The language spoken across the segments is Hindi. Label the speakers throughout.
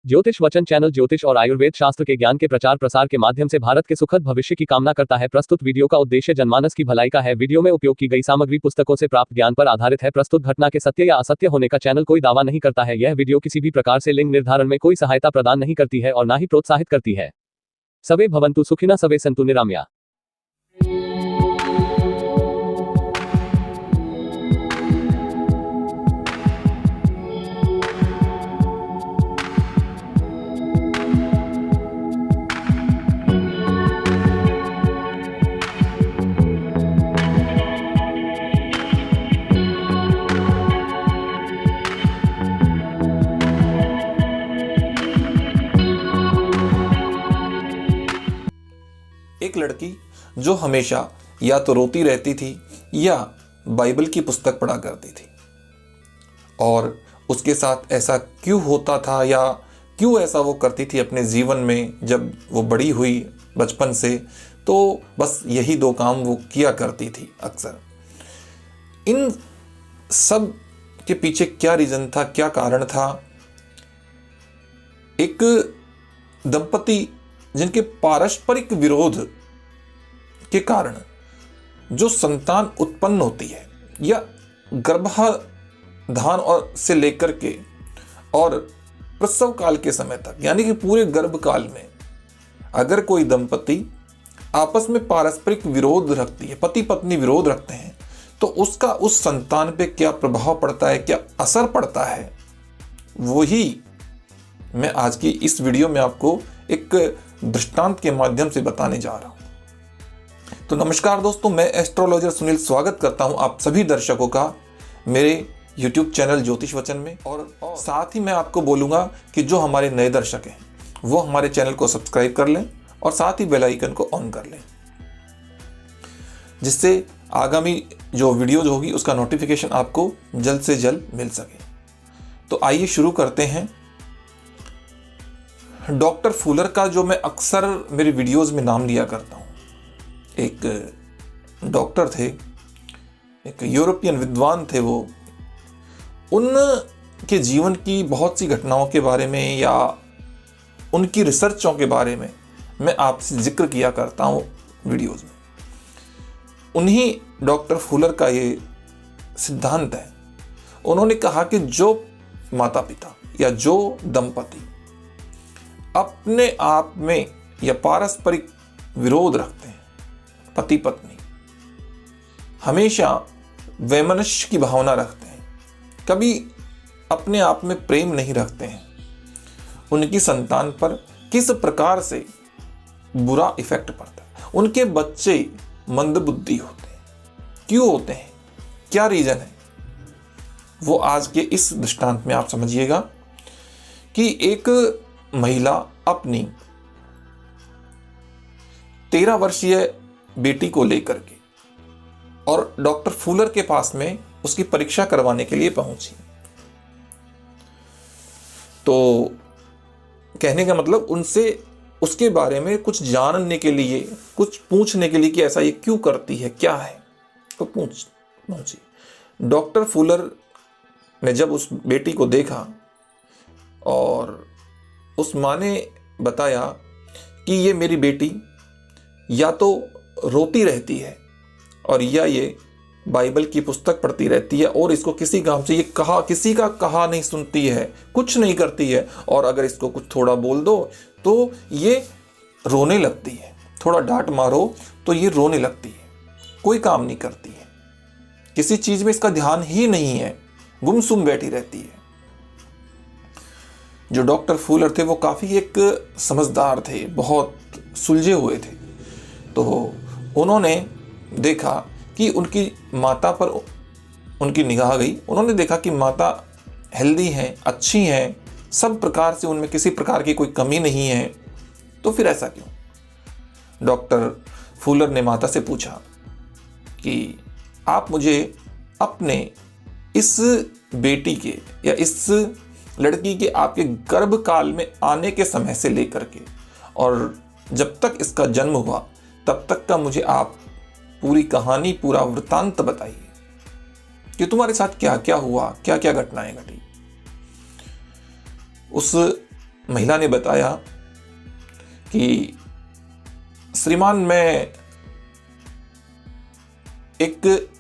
Speaker 1: ज्योतिष वचन चैनल ज्योतिष और आयुर्वेद शास्त्र के ज्ञान के प्रचार प्रसार के माध्यम से भारत के सुखद भविष्य की कामना करता है। प्रस्तुत वीडियो का उद्देश्य जनमानस की भलाई का है। वीडियो में उपयोग की गई सामग्री पुस्तकों से प्राप्त ज्ञान पर आधारित है। प्रस्तुत घटना के सत्य या असत्य होने का चैनल कोई दावा नहीं करता है। यह वीडियो किसी भी प्रकार से लिंग निर्धारण में कोई सहायता प्रदान नहीं करती है और ना ही प्रोत्साहित करती है। सबे भवन्तु सुखिनः, सबे सन्तु निरामया।
Speaker 2: एक लड़की जो हमेशा या तो रोती रहती थी या बाइबल की पुस्तक पढ़ा करती थी, और उसके साथ ऐसा क्यों होता था या क्यों ऐसा वो करती थी अपने जीवन में। जब वो बड़ी हुई बचपन से, तो बस यही दो काम वो किया करती थी अक्सर। इन सब के पीछे क्या रीज़न था, क्या कारण था? एक दंपति जिनके पारस्परिक विरोध के कारण जो संतान उत्पन्न होती है, या गर्भाधान और से लेकर के और प्रसव काल के समय तक, यानी कि पूरे गर्भकाल में अगर कोई दंपति आपस में पारस्परिक विरोध रखती है, पति पत्नी विरोध रखते हैं, तो उसका उस संतान पे क्या प्रभाव पड़ता है, क्या असर पड़ता है, वही मैं आज की इस वीडियो में आपको एक दृष्टांत के माध्यम से बताने जा रहा हूं। तो नमस्कार दोस्तों, मैं एस्ट्रोलॉजर सुनील स्वागत करता हूं आप सभी दर्शकों का मेरे YouTube चैनल ज्योतिष वचन में। और साथ ही मैं आपको बोलूंगा कि जो हमारे नए दर्शक हैं वो हमारे चैनल को सब्सक्राइब कर लें और साथ ही बेल आइकन को ऑन कर लें, जिससे आगामी जो वीडियोज होगी उसका नोटिफिकेशन आपको जल्द से जल्द मिल सके। तो आइए शुरू करते हैं। डॉक्टर फूलर का जो मैं अक्सर मेरे वीडियोस में नाम लिया करता हूँ, एक डॉक्टर थे, एक यूरोपियन विद्वान थे। वो उनके जीवन की बहुत सी घटनाओं के बारे में या उनकी रिसर्चों के बारे में मैं आपसे जिक्र किया करता हूँ वीडियोस में। उन्हीं डॉक्टर फूलर का ये सिद्धांत है। उन्होंने कहा कि जो माता पिता या जो दंपति अपने आप में या पारस्परिक विरोध रखते हैं, पति पत्नी हमेशा वैमनस्य की भावना रखते हैं, कभी अपने आप में प्रेम नहीं रखते हैं, उनकी संतान पर किस प्रकार से बुरा इफेक्ट पड़ता है। उनके बच्चे मंदबुद्धि होते हैं, क्यों होते हैं, क्या रीजन है, वो आज के इस दृष्टांत में आप समझिएगा। कि एक महिला अपनी 13 वर्षीय बेटी को लेकर के और डॉक्टर फूलर के पास में उसकी परीक्षा करवाने के लिए पहुंची। तो कहने का मतलब उनसे उसके बारे में कुछ जानने के लिए, कुछ पूछने के लिए कि ऐसा ये क्यों करती है, क्या है, तो पहुंची। डॉक्टर फूलर ने जब उस बेटी को देखा और उस माँ ने बताया कि ये मेरी बेटी या तो रोती रहती है और या ये बाइबल की पुस्तक पढ़ती रहती है, और इसको किसी काम से ये किसी का कहा नहीं सुनती है, कुछ नहीं करती है, और अगर इसको कुछ थोड़ा बोल दो तो ये रोने लगती है, थोड़ा डांट मारो तो ये रोने लगती है, कोई काम नहीं करती है, किसी चीज़ में इसका ध्यान ही नहीं है, गुमसुम बैठी रहती है। जो डॉक्टर फूलर थे वो काफ़ी एक समझदार थे, बहुत सुलझे हुए थे। तो उन्होंने देखा कि उनकी माता पर उनकी निगाह गई। उन्होंने देखा कि माता हेल्दी हैं, अच्छी हैं, सब प्रकार से उनमें किसी प्रकार की कोई कमी नहीं है, तो फिर ऐसा क्यों? डॉक्टर फूलर ने माता से पूछा कि आप मुझे अपने इस बेटी के या इस लड़की के आपके गर्भकाल में आने के समय से लेकर के और जब तक इसका जन्म हुआ तब तक का मुझे आप पूरी कहानी, पूरा वृत्तांत बताइए कि तुम्हारे साथ क्या क्या हुआ, क्या क्या घटनाएं घटी। उस महिला ने बताया कि श्रीमान,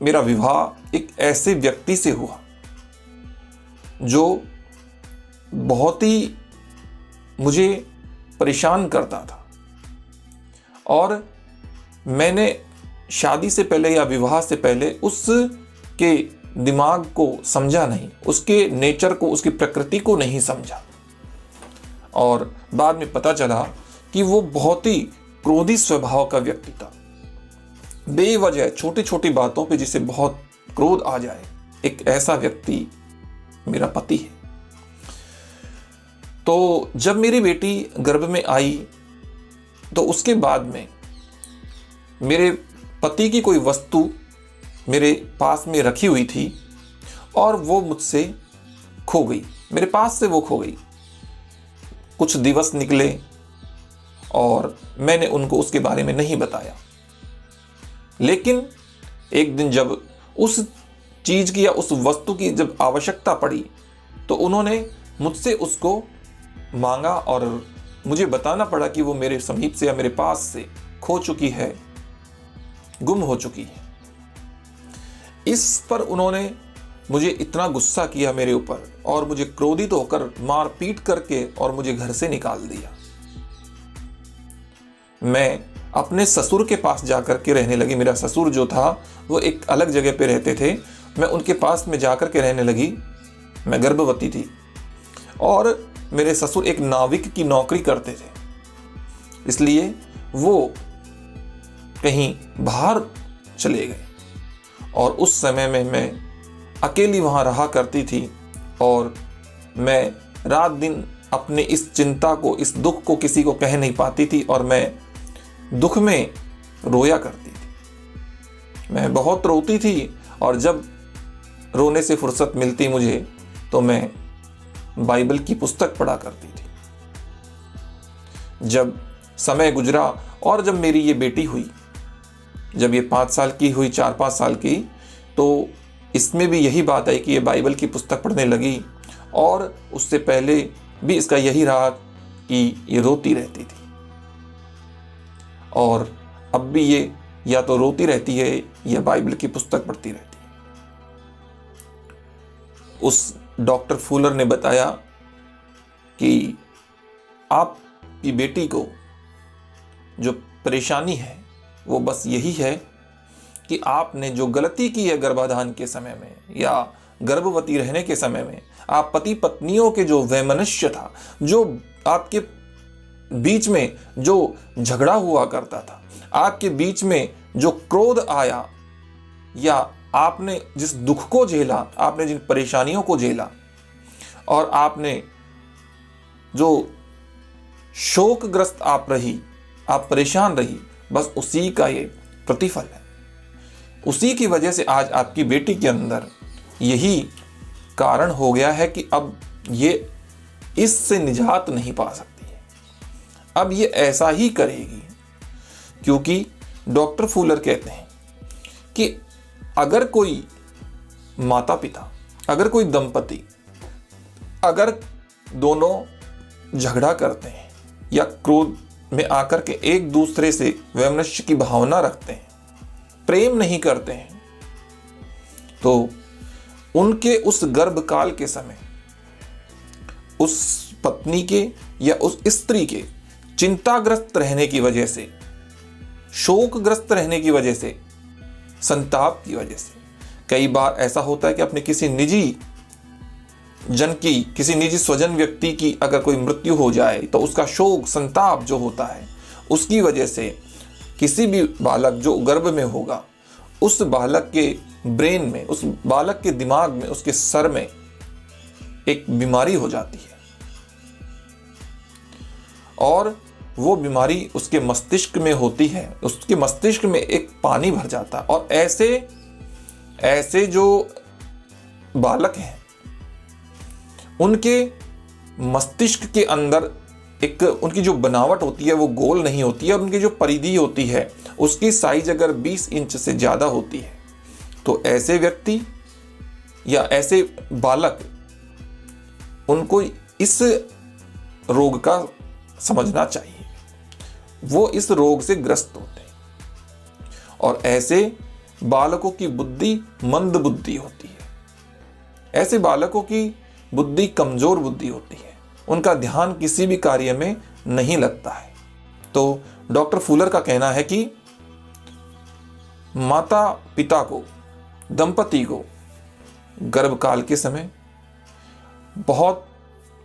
Speaker 2: मेरा विवाह एक ऐसे व्यक्ति से हुआ जो बहुत ही मुझे परेशान करता था, और मैंने शादी से पहले या विवाह से पहले उसके दिमाग को समझा नहीं, उसके नेचर को, उसकी प्रकृति को नहीं समझा। और बाद में पता चला कि वो बहुत ही क्रोधी स्वभाव का व्यक्ति था। बेवजह छोटी छोटी बातों पे जिसे बहुत क्रोध आ जाए, एक ऐसा व्यक्ति मेरा पति है। तो जब मेरी बेटी गर्भ में आई तो उसके बाद में मेरे पति की कोई वस्तु मेरे पास में रखी हुई थी और वो मुझसे खो गई, मेरे पास से वो खो गई। कुछ दिवस निकले और मैंने उनको उसके बारे में नहीं बताया, लेकिन एक दिन जब उस चीज़ की या उस वस्तु की जब आवश्यकता पड़ी तो उन्होंने मुझसे उसको मांगा और मुझे बताना पड़ा कि वो मेरे समीप से या मेरे पास से खो चुकी है, गुम हो चुकी है। इस पर उन्होंने मुझे इतना गुस्सा किया मेरे ऊपर और मुझे क्रोधित होकर मार पीट करके और मुझे घर से निकाल दिया। मैं अपने ससुर के पास जाकर के रहने लगी। मेरा ससुर जो था वो एक अलग जगह पे रहते थे, मैं उनके पास में जाकर के रहने लगी। मैं गर्भवती थी और मेरे ससुर एक नाविक की नौकरी करते थे, इसलिए वो कहीं बाहर चले गए और उस समय में मैं अकेली वहाँ रहा करती थी और मैं रात दिन अपने इस चिंता को, इस दुख को किसी को कह नहीं पाती थी और मैं दुख में रोया करती थी। मैं बहुत रोती थी और जब रोने से फुर्सत मिलती मुझे तो मैं बाइबल की पुस्तक पढ़ा करती थी। जब समय गुजरा और जब मेरी ये बेटी हुई, जब ये 5 साल की हुई, 4-5 साल की, तो इसमें भी यही बात है कि ये बाइबल की पुस्तक पढ़ने लगी और उससे पहले भी इसका यही रहा कि ये रोती रहती थी और अब भी ये या तो रोती रहती है या बाइबल की पुस्तक पढ़ती रहती है। उस डॉक्टर फूलर ने बताया कि आपकी बेटी को जो परेशानी है वो बस यही है कि आपने जो गलती की है गर्भाधान के समय में या गर्भवती रहने के समय में, आप पति पत्नियों के जो वैमनस्य था, जो आपके बीच में जो झगड़ा हुआ करता था, आपके बीच में जो क्रोध आया या आपने जिस दुख को झेला, आपने जिन परेशानियों को झेला और आपने जो शोकग्रस्त आप रही, आप परेशान रही, बस उसी का ये प्रतिफल है। उसी की वजह से आज आपकी बेटी के अंदर यही कारण हो गया है कि अब ये इससे निजात नहीं पा सकती है, अब ये ऐसा ही करेगी। क्योंकि डॉक्टर फूलर कहते हैं कि अगर कोई माता पिता, अगर कोई दंपति, अगर दोनों झगड़ा करते हैं या क्रोध में आकर के एक दूसरे से वैमनस्य की भावना रखते हैं, प्रेम नहीं करते हैं, तो उनके उस गर्भकाल के समय उस पत्नी के या उस स्त्री के चिंताग्रस्त रहने की वजह से, शोकग्रस्त रहने की वजह से, संताप की वजह से, कई बार ऐसा होता है कि अपने किसी निजी जन की, किसी निजी स्वजन व्यक्ति की अगर कोई मृत्यु हो जाए तो उसका शोक, संताप जो होता है, उसकी वजह से किसी भी बालक जो गर्भ में होगा, उस बालक के ब्रेन में, उस बालक के दिमाग में, उसके सर में एक बीमारी हो जाती है और वो बीमारी उसके मस्तिष्क में होती है। उसके मस्तिष्क में एक पानी भर जाता है और ऐसे जो बालक हैं उनके मस्तिष्क के अंदर एक उनकी जो बनावट होती है वो गोल नहीं होती है और उनकी जो परिधि होती है उसकी साइज अगर 20 इंच से ज़्यादा होती है तो ऐसे व्यक्ति या ऐसे बालक, उनको इस रोग का समझना चाहिए। वो इस रोग से ग्रस्त होते हैं और ऐसे बालकों की बुद्धि मंद बुद्धि होती है। ऐसे बालकों की बुद्धि कमजोर बुद्धि होती है, उनका ध्यान किसी भी कार्य में नहीं लगता है। तो डॉक्टर फूलर का कहना है कि माता पिता को, दंपति को गर्भकाल के समय बहुत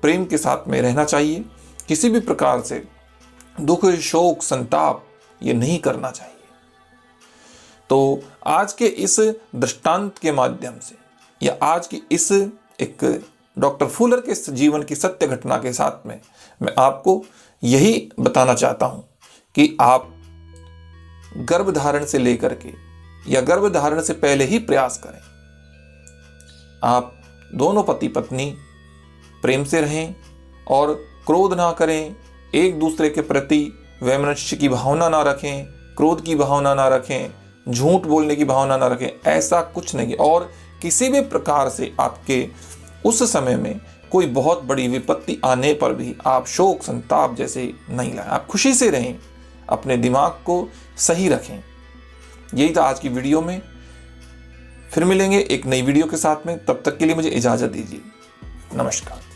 Speaker 2: प्रेम के साथ में रहना चाहिए। किसी भी प्रकार से दुख, शोक, संताप ये नहीं करना चाहिए। तो आज के इस दृष्टांत के माध्यम से या आज की इस एक डॉक्टर फूलर के जीवन की सत्य घटना के साथ में मैं आपको यही बताना चाहता हूं कि आप गर्भधारण से लेकर के या गर्भधारण से पहले ही प्रयास करें। आप दोनों पति पत्नी प्रेम से रहें और क्रोध ना करें, एक दूसरे के प्रति वैमनस्य की भावना ना रखें, क्रोध की भावना ना रखें, झूठ बोलने की भावना ना रखें, ऐसा कुछ नहीं। और किसी भी प्रकार से आपके उस समय में कोई बहुत बड़ी विपत्ति आने पर भी आप शोक संताप जैसे नहीं लाएं। आप खुशी से रहें, अपने दिमाग को सही रखें। यही था आज की वीडियो में। फिर मिलेंगे एक नई वीडियो के साथ में, तब तक के लिए मुझे इजाज़त दीजिए। नमस्कार।